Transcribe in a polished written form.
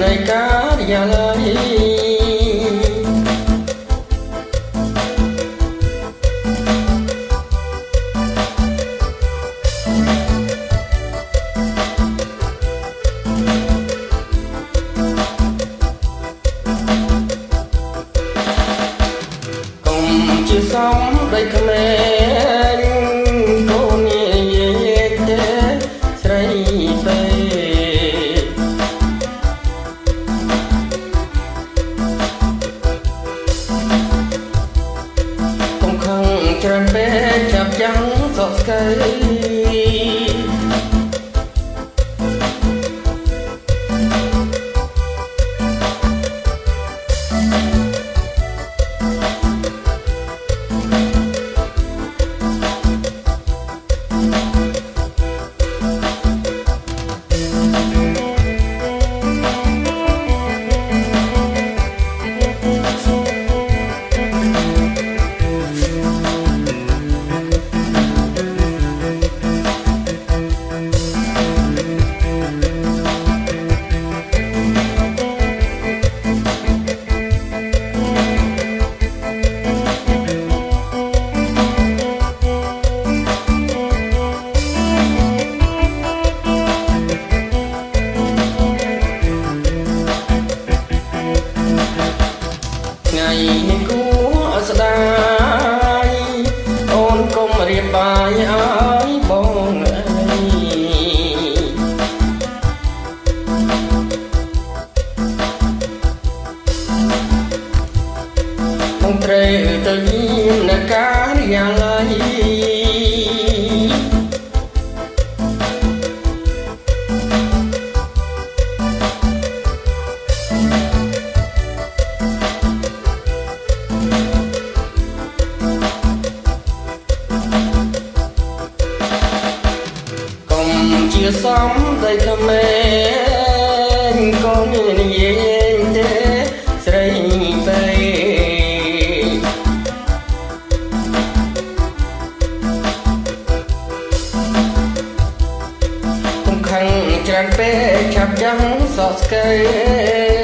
នៃការិយាល័យជាសំដីក្មេងកូននិយាយទេស្រីពេកកុំខឹងច្រើនពេកចាប់យ៉ាងសោកស្កៃនេះគួរស្ដាយអូនកុំរៀបបាយឲ្យបងអីបងត្រូវទៅយាមនៅការិយាល័ជាសំដីក្មេងកូននិយាយទេស្រីពេកកុំខឹងច្រើនពេកចាប់ចាំសោកស្កេ